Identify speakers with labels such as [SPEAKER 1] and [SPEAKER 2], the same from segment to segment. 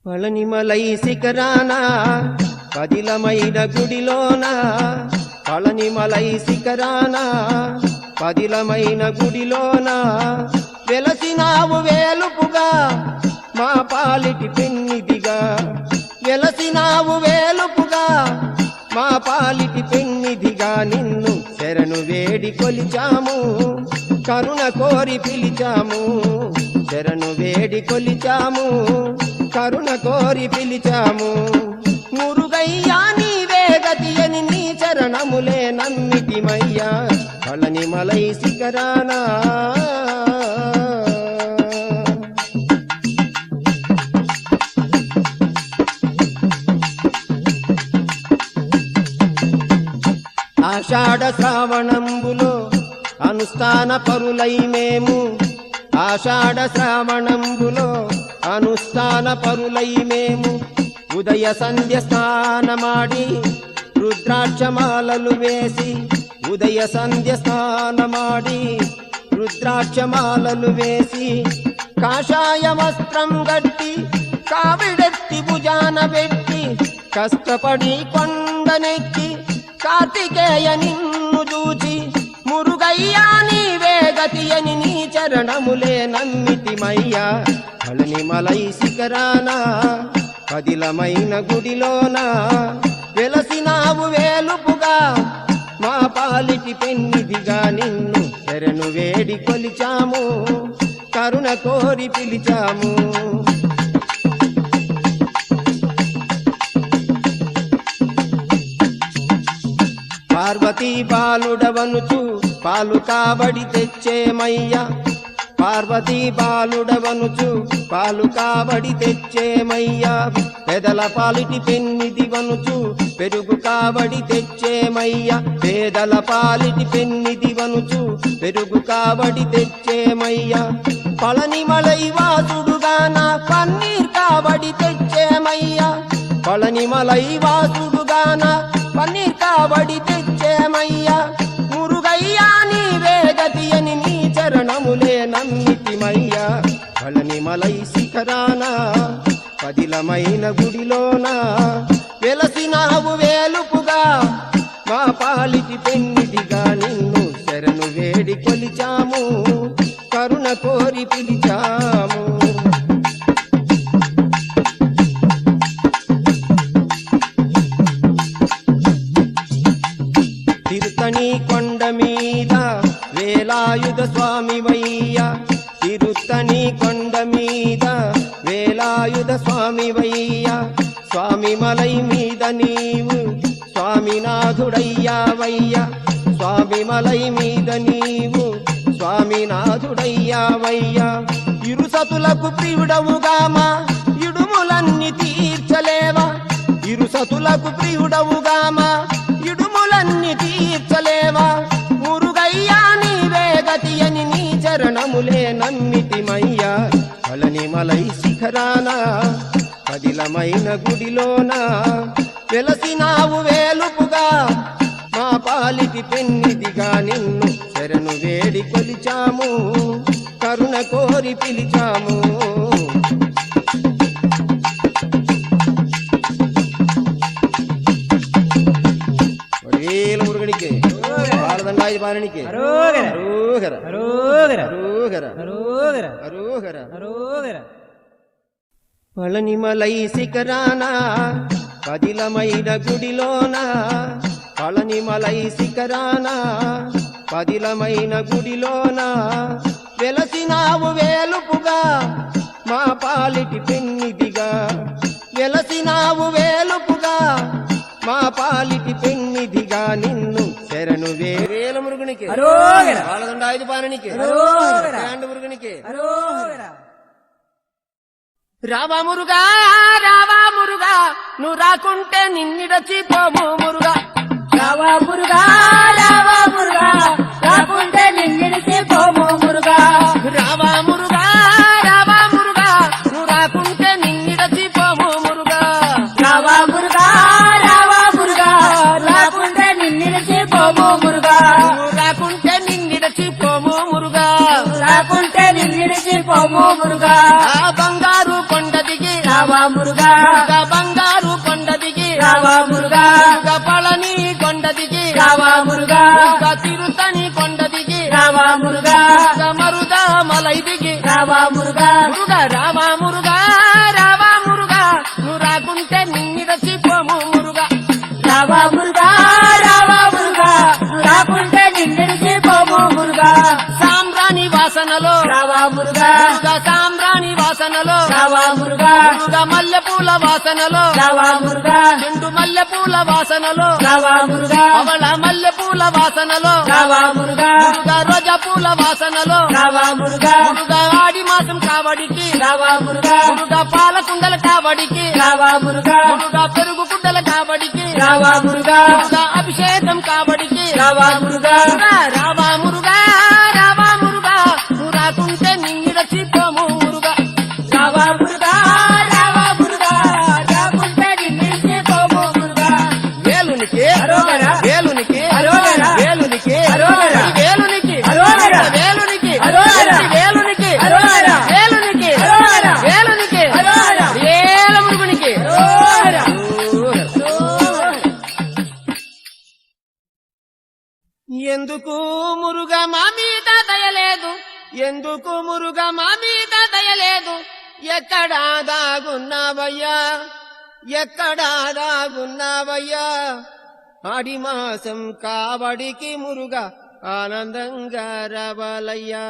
[SPEAKER 1] పళనిమలై శిఖరాన పదిలమైన గుడిలోన పళనిమలై శిఖరాన పదిలమైన గుడిలోన వెలసినావు వేలుపుగా మా పాలిటి పెన్నిదిగా వెలసినావు వేలుపుగా మా పాలిటి పెన్నిదిగా నిన్ను శరణు వేడి కొలిచాము కరుణ కోరి పిలిచాము శరణు వేడి కొలిచాము కరుణ కోరి పిలిచాము మురుగయ్యా నీవే గతి అని నీ చరణములే నమ్మితిమయ్యా పళనిమలై శిఖరాన ఆషాఢ శ్రావణంబులో అనుష్ఠాన పరులై మేము ఆషాఢ శ్రావణంబులో అనుష్ఠాన పరులై మేము ఉదయ సంధ్య స్నానమాడి రుద్రాక్షమాలలు వేసి ఉదయ సంధ్య స్నానమాడి రుద్రాక్షమాలలు వేసి కాషాయ వస్త్రం గట్టి కావిడెత్తి భుజాన పెట్టి కష్టపడి కొండనెక్కి కార్తికేయ నిన్ను చూచి మురుగయ్యా నీవే గతి అని నీ చరణములే నమ్మితిమయ్యా పళనిమలై శిఖరాన పదిలమైన గుడిలోన వెలసినావు వేలుపుగా మా పాలిటి పెన్నిదిగా నిన్ను శరణు వేడి కొలిచాము కరుణ కోరి పిలిచాము పార్వతీ బాలుడవనుచు పాలు కాబడి తెచ్చేమయ్యా పార్వతీ బాలుడవనుచు పాలు కాబడి తెచ్చేమయ్యా పెదల పాలిటి పెన్నిది వనుచు పెరుగు కాబడి తెచ్చేమయ్యా పేదల పాలిటి పెన్నిది వనుచు పెరుగు కాబడి తెచ్చేమయ్యా పళనిమలై వాసుడుగాన పన్నీర్ కాబడి తెచ్చేమయ్యా పళనిమలై వాసుడుగాన పన్నీర్ కాబడి తెచ్చేమయ్యా మురుగయ్యా నీవే గతి అని నీ చరణములే నమ్మితిమయ్యా పళనిమలై శిఖరాన పదిలమైన గుడిలోన వెలసినావు వేలుపుగా మా పాలిటి పెన్నిదిగా నిన్ను శరణు వేడి కొలిచాము కరుణ కోరి పిలిచాము తిరుత్తణి కొండ మీద వేలాయుధ స్వామివయ్యా తిరుత్తణి కొండ మీద వేలాయుధ స్వామివయ్యా స్వామిమలై మీద నీవు స్వామినాథుడయ్యావయ్యా స్వామిమలై మీద నీవు స్వామినాథుడయ్యావయ్యా ఇరుసతులకు ప్రియుడవుగామా ఇడుములన్నీ తీర్చలేవా ఇరుసతులకు ప్రియుడవుగామా ఇడుములన్నీ తీర్చలేవా మురుగయ్యా నీవే గతి అని నీ చరణములే నమ్మితిమయ్యా పళనిమలై శిఖరాన పదిలమైన గుడిలోన వెలసినావు వేలుపుగా మా పాలిటి పెన్నిదిగా నిన్ను శరణు వేడి కొలిచాము కరుణ కోరి పిలిచాము మురుగనికి పాలదండాయి పాలనికి పళనిమలై శిఖరాన పదిలమైన గుడిలోన పళనిమలై శిఖరాన పదిలమైన గుడిలోన వెలసినావు వేలుపుగా మా పాలిటి పెన్నిదిగా వెలసినావు వేలుపుగా మా పాలిటి పెన్నిదిగా నిన్ను శరణు వేల మురుగునికి పాలదండాయుధ పాలనికి మురుగునికి రావా మురుగా నువ్వు రాకుంటే నిన్నిడచిపోము మురుగా
[SPEAKER 2] రావా మురుగా రాకుంటే నిన్నిడచిపోము మురుగా
[SPEAKER 1] రావా మురుగా నువ్వు రాకుంటే నిన్నిడచిపోము మురుగా
[SPEAKER 2] రావా మురుగా రాకుంటే నిన్నిడచిపోము మురుగా
[SPEAKER 1] రాకుంటే నిన్నిడచిపోము మురుగా
[SPEAKER 2] రాకుంటే నిన్నిడచిపోము మురుగా
[SPEAKER 1] ఆ బంగారు కొండ దిగి
[SPEAKER 2] రావా రావా మురుగా
[SPEAKER 1] మురుగా బంగారు కొండ దిగి
[SPEAKER 2] రావా మురుగా
[SPEAKER 1] మురుగా పళని కొండ దిగి
[SPEAKER 2] రావా మురుగా
[SPEAKER 1] మురుగా తిరుతని కొండ దిగి
[SPEAKER 2] రావా మురుగా
[SPEAKER 1] మురుగా మరుదా మలై దిగి
[SPEAKER 2] రావా మురుగా
[SPEAKER 1] మురుగా రావా మురుగా రావా మురుగా నువ్వు రాకుంటే నిన్నిడచిపోము మురుగా
[SPEAKER 2] రావా మురుగా రావా మురుగా రాకుంటే నిన్నిడిచి పోము మురుగా
[SPEAKER 1] సాంబ్రాణి వాసనలో
[SPEAKER 2] రావా మురుగా
[SPEAKER 1] మురుగా సాంబ్రాణి వాసనలో
[SPEAKER 2] రావా మురుగా
[SPEAKER 1] మురుగా మల్లెపూల వాసనలో
[SPEAKER 2] రావా మురుగా
[SPEAKER 1] చెండు మల్లెపూల వాసనలో
[SPEAKER 2] రావా మురుగా
[SPEAKER 1] పవళ మల్లెపూల వాసనలో
[SPEAKER 2] రావా మురుగా
[SPEAKER 1] మురుగా రోజా పూల వాసనలో
[SPEAKER 2] రావా మురుగా
[SPEAKER 1] మురుగా ఆడి మాసం కావడికి
[SPEAKER 2] రావా మురుగా
[SPEAKER 1] మురుగా పాల కుండల కావడికి
[SPEAKER 2] రావా మురుగా
[SPEAKER 1] మురుగా పెరుగు కుండల కావడికి
[SPEAKER 2] రావా మురుగా
[SPEAKER 1] మురుగా అభిషేకం కావడికి
[SPEAKER 2] రావా మురుగా
[SPEAKER 1] మురుగా రావా మురుగా రావా మురుగా నువ్వు రాకుంటే నిన్నిడచిపోము మురుగా
[SPEAKER 2] రావా మురుగా రావా మురుగా రాకుంటే నిన్నిడిచి పోము మురుగా
[SPEAKER 1] వేలునికి
[SPEAKER 2] అరోగరా.
[SPEAKER 1] వేలునికి
[SPEAKER 2] అరోగరా.
[SPEAKER 1] వేలునికి
[SPEAKER 2] అరోగరా.
[SPEAKER 1] వేలునికి
[SPEAKER 2] అరోగరా.
[SPEAKER 1] వేలునికి
[SPEAKER 2] అరోగరా.
[SPEAKER 1] వేలునికి
[SPEAKER 2] అరోగరా.
[SPEAKER 1] వేలునికి
[SPEAKER 2] అరోగరా.
[SPEAKER 1] వేలునికి
[SPEAKER 2] అరోగరా.
[SPEAKER 1] వేల మురుగునికి
[SPEAKER 2] అరోగరా.
[SPEAKER 1] ఎందుకు మురుగా మా మీద దయలేదు ఎందుకు మురుగా మా మీద దయలేదు ఎక్కడా దాగున్నావయ్యా ఎక్కడా దాగున్నావయ్యా ఆడి మాసం కావడికి మురుగా ఆనందంగా రావాలయ్యా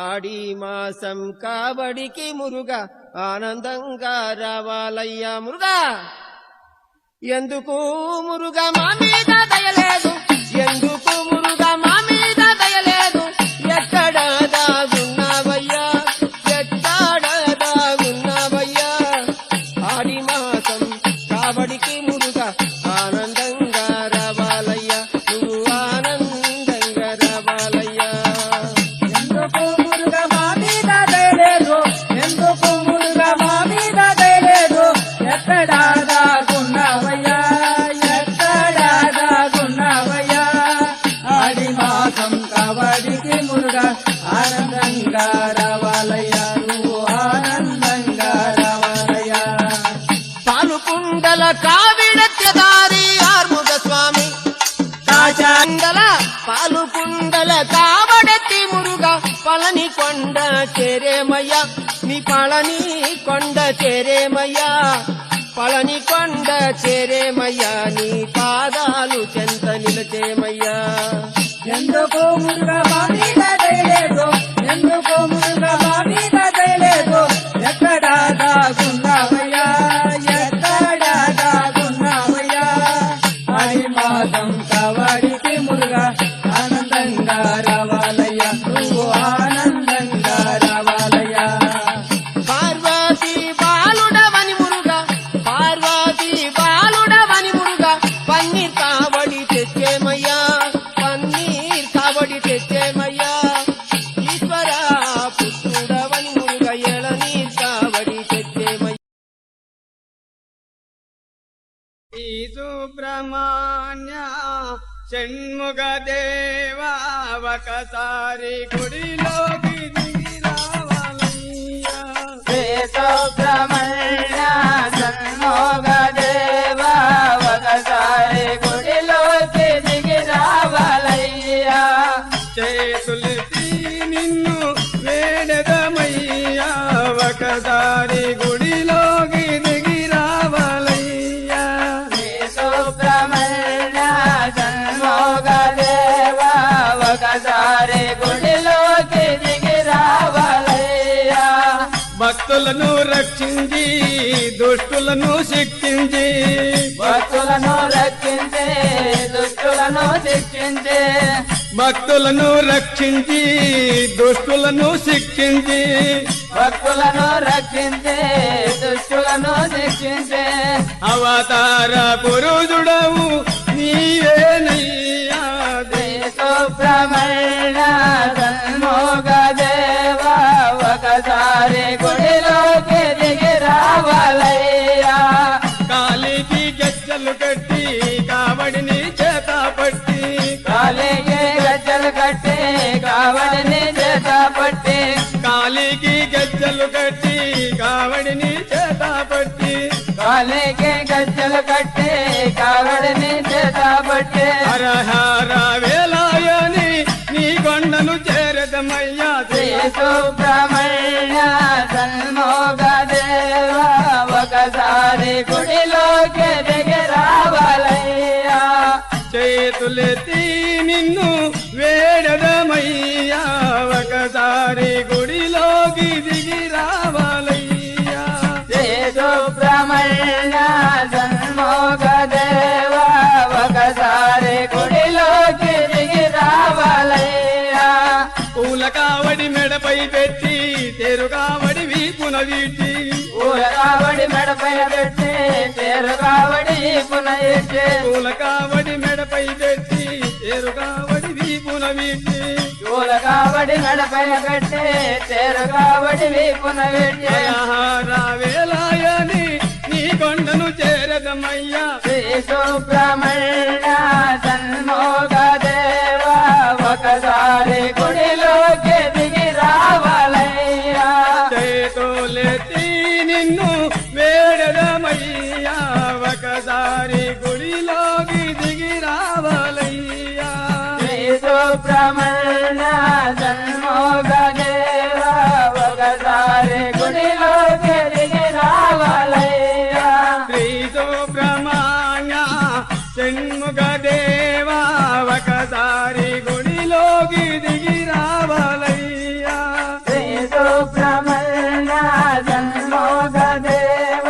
[SPEAKER 1] ఆడి మాసం కావడికి మురుగా ఆనందంగా రావాలయ్యా మురుగా ఎందుకు మురుగా మా మీద దయలేదు ఎందుకు మురుగా మా మీద దయలేదు ఎక్కడ దాగున్నావయ్యా ఎక్కడ దాగున్నావయ్యా ఆడి మాసం కావడికి మురుగా ఆనందంగా రావాలయ్యా నువ్వు ఆనందంగా రావాలయ్యా
[SPEAKER 2] ఎందుకు మురుగా మా మీద దయలేదు ఎందుకు మురుగా మా మీద దయలేదు ఎక్కడా దాగున్నావయ్యా ఎక్కడా దాగున్నావయ్యా ఆడి మాసం కబడికి మురుగా ఆనందంగా రావాలయ్యా నువ్వు ఆనందంగా రావాలయ్యా
[SPEAKER 1] పాలు కుండల కావిడత్యదారి ఆర్ముగ స్వామి కాచాండల పాలు కుండల కావడెత్తి మురుగా పళని కొండ చేరేమయ్యా నీ పళని కొండ చేరేమయ్యా పళని కొండ చేరేమయ్యా నీ పాదాలు చెంత నిలచేమయ్యా
[SPEAKER 2] ఎందుకు మురుగా మా మీద దయలేదు ఎందుకు మురుగా మా మీద దయలేదు ఎక్కడా దాగున్నావయ్యా ఎక్కడా దాగున్నావయ్యా ఆడి మాసం కవడికి మురుగా ఆనందంగా రావాలయ్యా నువ్వు ఆనందంగా రావాలయ్యా
[SPEAKER 1] పార్వతి బాలుడవని మురుగా పార్వతి బాలుడవని మురుగా పన్నీర్ కావడి తెచ్చేమయ్యా పన్నీర్ కావడి తెచ్చేమయ్యా ఈశ్వర పుత్రుడవని మురుగా ఎళనీర్ కావడి తెచ్చేమయ్యా
[SPEAKER 3] ఈ సుబ్రహ్మణ్య షణ్ముఖ దేవా ఒకసారి గుడిలోకి దిగి రావాలయ్యా
[SPEAKER 2] సుబ్రహ్మణ్య షణ్ముఖ దేవా ఒకసారి గుడిలోకి దిగి రావాలయ్యా
[SPEAKER 3] చేతులెత్తి నిన్ను వేడదమయ్యా ఒకసారి గుడిలోకి దిగి రావాలయ్యా
[SPEAKER 2] సుబ్రహ్మణ్య షణ్ముఖ దేవా ఒకసారి గుడిలోకి దిగి రావాలయ్యా
[SPEAKER 3] భక్తులను రక్షించి దుష్టులను శిక్షించి
[SPEAKER 2] భక్తులను రక్షించే దుష్టులను శిక్షించే
[SPEAKER 3] భక్తులను రక్షించి దుష్టులను శిక్షించి
[SPEAKER 2] భక్తులను రక్షించే దుష్టులను శిక్షించే
[SPEAKER 3] అవతార పురుషుడవు నీవేనయ్యా
[SPEAKER 2] సుబ్రహ్మణ్య షణ్ముఖ దేవా ఒకసారి గుడిలోకి దిగి రావాలయ్యా
[SPEAKER 3] కాలికి గజ్జలు కట్టి కావడిని చేత పట్టి
[SPEAKER 2] కాలికి గజ్జలు కట్టి కావడిని చేత పట్టి
[SPEAKER 3] కాలికి గజ్జలు కట్టి కావడిని చేత పట్టి
[SPEAKER 2] కాలికి గజ్జలు కట్టి కావడిని చేతబట్టే
[SPEAKER 3] హరహర వేలాయని నీ కొండను చేరదమయ్యా
[SPEAKER 2] శ్రీ సుబ్రహ్మణ్య సన్మోగ దేవ ఒకసారి గుడిలోకి దిగి రావాలయ్యా
[SPEAKER 3] చేతులెత్తి నిన్ను వేడదమయ్యా ఒకసారి గుడిలోకి దిగి రావాలయ్యా
[SPEAKER 2] శ్రీ సుబ్రహ్మణ్య సన్మోగ దేవ ఒకసారి గుడిలోకి దిగి రావాలయ్యా
[SPEAKER 3] పూల కావడి మెడపై పెట్టి తెరు కావడి వీపున వీటి
[SPEAKER 2] పూల కావడి మెడపై పెట్టి తేరు కావడి పునయితే
[SPEAKER 3] పూల కావడి మెడపై పెట్టి తెరు కావడి వీపున వీటి
[SPEAKER 2] పూల కావడి మెడపై పెట్టి తేరు కావడి పునయితే
[SPEAKER 3] హరహర వేలాయని నీ కొండను చేరదమయ్యా
[SPEAKER 2] శ్రీ సుబ్రహ్మణ్య సన్మోగ దేవ ఒకసారి గుడిలోకి దిగి రావాలయ్యా
[SPEAKER 3] చేతులెత్తి నిన్ను వేడదమయ్యా ఒకసారి గుడిలోకి దిగి రావాలయ్యా
[SPEAKER 2] శ్రీ సుబ్రహ్మణ్య సన్మోగ దేవ ఒకసారి గుడిలోకి దిగి రావాలయ్యా
[SPEAKER 3] శ్రీ సుబ్రహ్మణ్య షణ్ముఖ దేవా ఒకసారి గుడిలోకి దిగి రావాలయ్యా
[SPEAKER 2] శ్రీ సుబ్రహ్మణ్య సన్మోగ దేవ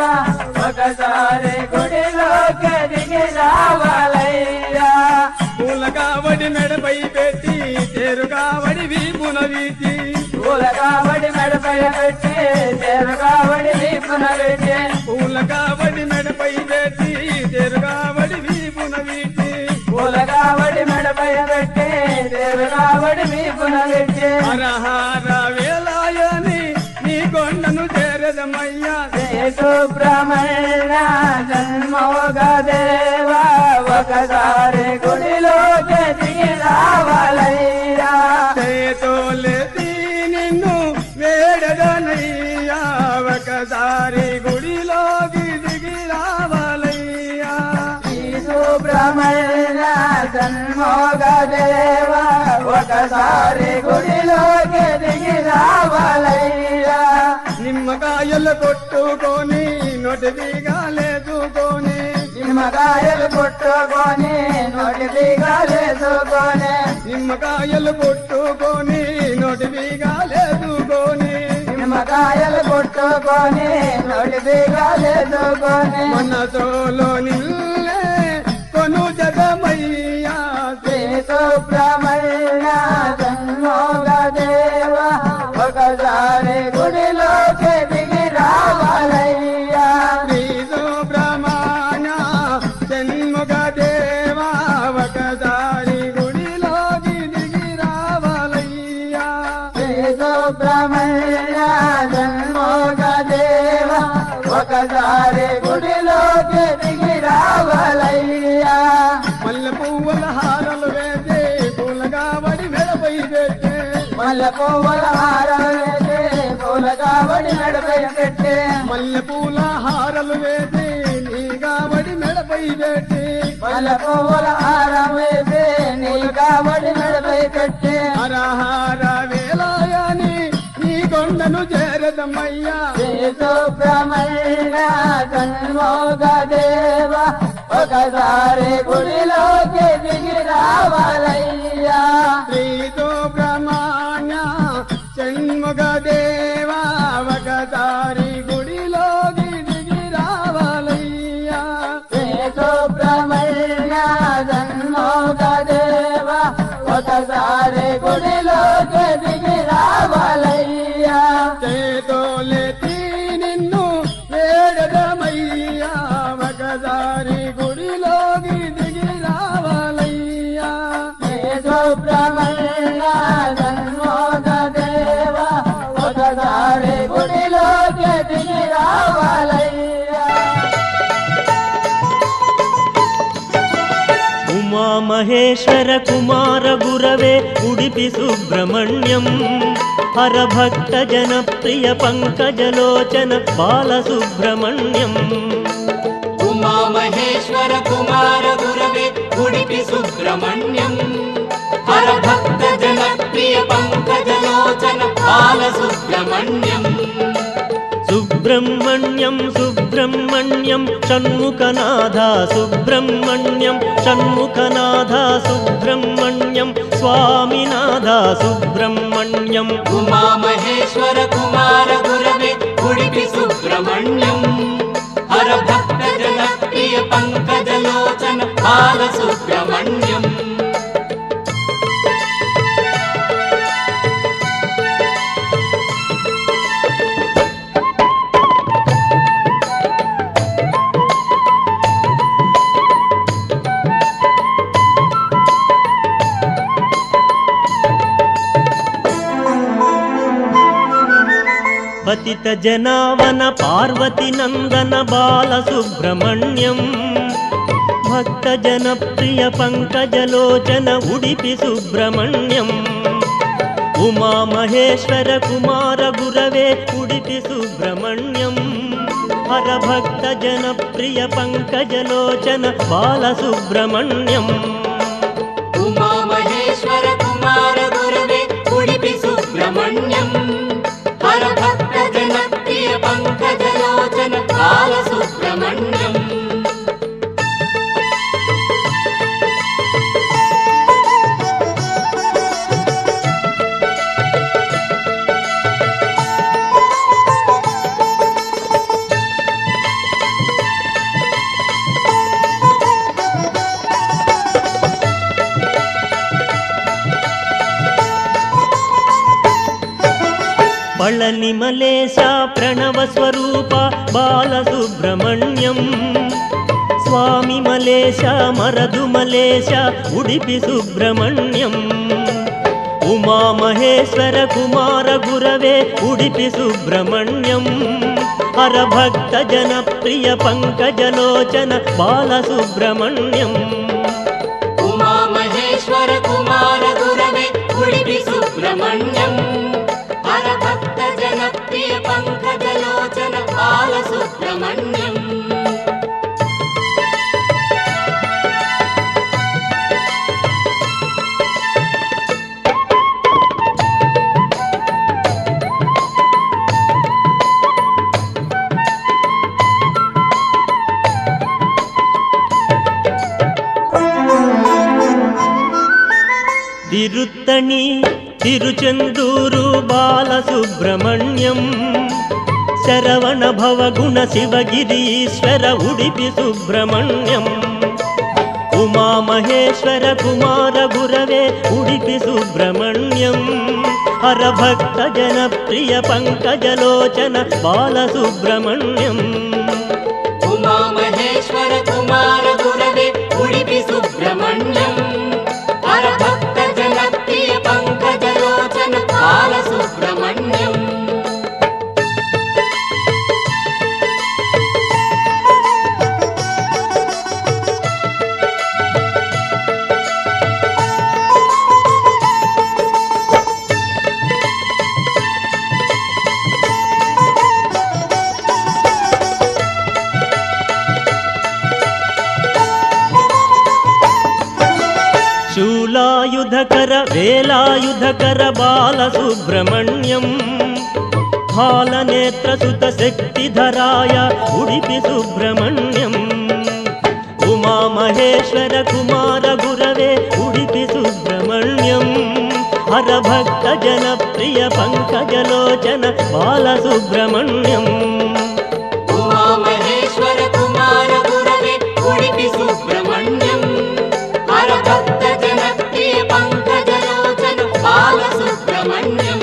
[SPEAKER 2] ఒకసారి గుడిలోకి దిగి రావాలయ్యా
[SPEAKER 3] పూల కావడి మెడపై పెట్టి తెరు కావడి వీపున వీటి
[SPEAKER 2] పూల కావడి మెడపై పెట్టి తేరు కావడి పునరుద్ధి
[SPEAKER 3] పూల కావడి మెడపై పెట్టి తెరు కావడి వీపున వీటి
[SPEAKER 2] పూల కావడి మెడపై పెట్టి తేరు కావడి పునరుద్ధి
[SPEAKER 3] హరహర వేలాయని నీ కొండను చేరదమయ్యా
[SPEAKER 2] శ్రీ సుబ్రహ్మణ్య సన్మోగ దేవ ఒకసారి గుడిలోకి దిగి రావాలయ్యా
[SPEAKER 3] చేతులెత్తి నిన్ను వేడదనయ్యా ఒకసారి గుడిలోకి దిగి రావాలయ్యా
[SPEAKER 2] శ్రీ సుబ్రహ్మణ్య సన్మోగ దేవ ఒకసారి గుడిలోకి దిగి రావాలయ్యా
[SPEAKER 3] నిమ్మకాయలు కొట్టుకొని నోటి దిగాలేదుకొని
[SPEAKER 2] నిమ్మకాయలు కొట్టుకొని నోటి దిగాలేసుకొని
[SPEAKER 3] నిమ్మకాయలు కొట్టుకొని నోటి దిగాలేదుకొని
[SPEAKER 2] నిమ్మకాయలు కొట్టుకొని నోటి దిగాలేసుకొని
[SPEAKER 3] మనసులో నిల్లే కొను జగమయ్యా
[SPEAKER 2] శ్రీ సుబ్రహ్మణ్య సన్మోగ దేవ ఒకసారి గుడిలోకి దిగి రావాలయ్యా
[SPEAKER 3] శ్రీ సుబ్రహ్మణ్య షణ్ముఖ దేవా ఒకసారి గుడిలోకి దిగి రావాలయ్యా
[SPEAKER 2] శ్రీ సుబ్రహ్మణ్య సన్మోగ దేవ ఒకసారి గుడిలోకి దిగి రావాలయ్యా
[SPEAKER 3] మల్లె పువ్వుల హారలు వేసి పూల కావడి మెడపై పెట్టి
[SPEAKER 2] మల్లె పువ్వుల హారం వేసి పూల కావడి మెడపై పెట్టి
[SPEAKER 3] మల్లె పూల హారలు వేసి నీ కావడి మెడపై పెట్టి
[SPEAKER 2] మల్లె పువ్వుల హారం వేసి నీ కావడి మెడపై పెట్టి
[SPEAKER 3] హరహర వేలాయని నీ కొండను చేరదమయ్యా
[SPEAKER 2] శ్రీ సుబ్రహ్మణ్య సన్మోగ దేవ ఒకసారి గుడిలోకి దిగి రావాలయ్యా
[SPEAKER 3] శ్రీ సుబ్రహ్మణ్య షణ్ముఖ దేవా ఒకసారి గుడిలోకి దిగి రావాలయ్యా
[SPEAKER 2] శ్రీ సుబ్రహ్మణ్య సన్మోగ దేవ ఒకసారి గుడిలోకి దిగి రావాలయ్యా
[SPEAKER 3] చేతులెత్తి నిన్ను వేడదమయ్యా ఒకసారి గుడిలోకి దిగి రావాలయ్యా
[SPEAKER 2] శ్రీ సుబ్రహ్మణ్య సన్మోగ దేవ ఒకసారి గుడిలోకి దిగి రావాలయ్యా
[SPEAKER 4] ఉమామహేశ్వర కుమార గురవే ఉడిపి సుబ్రహ్మణ్యం హరభక్త జనప్రియ పంకజలోచన బాలసుబ్రహ్మణ్యం
[SPEAKER 5] సుబ్రహ్మణ్యం
[SPEAKER 4] సుబ్రహ్మణ్యం సుబ్రహ్మణ్యం షణ్ముఖనాథ సుబ్రహ్మణ్యం షణ్ముఖనాథ సుబ్రహ్మణ్యం స్వామినాథ సుబ్రహ్మణ్యం
[SPEAKER 5] ఉమామహేశ్వర కుమార గురవే ఉడిపి సుబ్రహ్మణ్యం హర భక్త జన ప్రియ పంకజలోచన బాల సుబ్రహ్మణ్యం
[SPEAKER 4] పతిత జనావన పార్వతి నందన బాల సుబ్రహ్మణ్యం భక్త జన ప్రియ పంకజలోచన ఉడిపి సుబ్రహ్మణ్యం ఉమా మహేశ్వర కుమార గురవే ఉడిపి సుబ్రహ్మణ్యం హర భక్త జన ప్రియ పంకజలోచన బాల సుబ్రహ్మణ్యం
[SPEAKER 5] ఉమామహేశ్వర కుమార గురవే ఉడిపి సుబ్రహ్మణ్యం హర భక్త జన ప్రియ పంకజలోచన బాల సుబ్రహ్మణ్యం
[SPEAKER 4] పళని మలేశ ప్రణవ స్వరూప బాల సుబ్రహ్మణ్యం స్వామి మలేశ మరదు మలేశ ఉడిపి సుబ్రహ్మణ్యం ఉమా మహేశ్వర కుమార గురవే ఉడిపి సుబ్రహ్మణ్యం హర భక్త జన ప్రియ పంకజలోచన బాల సుబ్రహ్మణ్యం
[SPEAKER 5] ఉమామహేశ్వర కుమార గురవే ఉడిపి సుబ్రహ్మణ్యం హర భక్త జన ప్రియ పంకజలోచన బాల సుబ్రహ్మణ్యం
[SPEAKER 4] తిరుత్తణి తిరుచెందూరు బాల సుబ్రహ్మణ్యం శరవణ భవగుణ శివగిరీశ్వర ఉడిపి సుబ్రహ్మణ్యం ఉమా మహేశ్వర కుమార గురవే ఉడిపి సుబ్రహ్మణ్యం హర భక్త జన ప్రియ పంకజలోచన బాల సుబ్రహ్మణ్యం
[SPEAKER 5] ఉమామహేశ్వర కుమార గురవే ఉడిపి సుబ్రహ్మణ్యం హర భక్త జన ప్రియ పంకజలోచన బాల సుబ్రహ్మణ్యం
[SPEAKER 4] శూలాయుధకర వేలాయుధకర బాల సుబ్రహ్మణ్యం హాలనేత్రసుత శక్తిధరాయ ఉడిపి సుబ్రహ్మణ్యం ఉమా మహేశ్వర కుమార గురవే ఉడిపి సుబ్రహ్మణ్యం హర భక్త జన ప్రియ పంకజలోచన బాల సుబ్రహ్మణ్యం
[SPEAKER 5] ఉమామహేశ్వర కుమార గురవే ఉడిపి సుబ్రహ్మణ్యం హర భక్త జన ప్రియ పంకజలోచన బాల సుబ్రహ్మణ్యం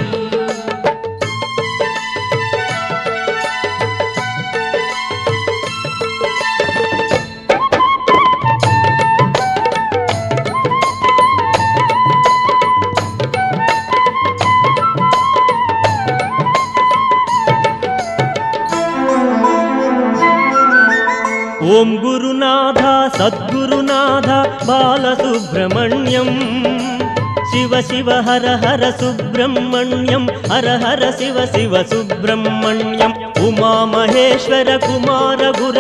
[SPEAKER 4] ఓం గురునాథ సద్గురునాథ బాల సుబ్రహ్మణ్యం శివ శివ హర హర సుబ్రహ్మణ్యం హర హర శివ శివ సుబ్రహ్మణ్యం ఉమా మహేశ్వర కుమార గుర